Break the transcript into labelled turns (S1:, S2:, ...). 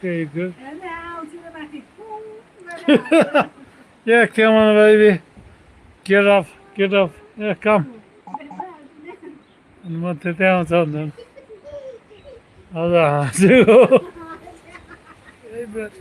S1: Okay, good.
S2: And now to the back. Boom.
S1: Yeah, come on, baby. Get up, get up. Yeah, come. Hadi devam sandın. Allah. Evet.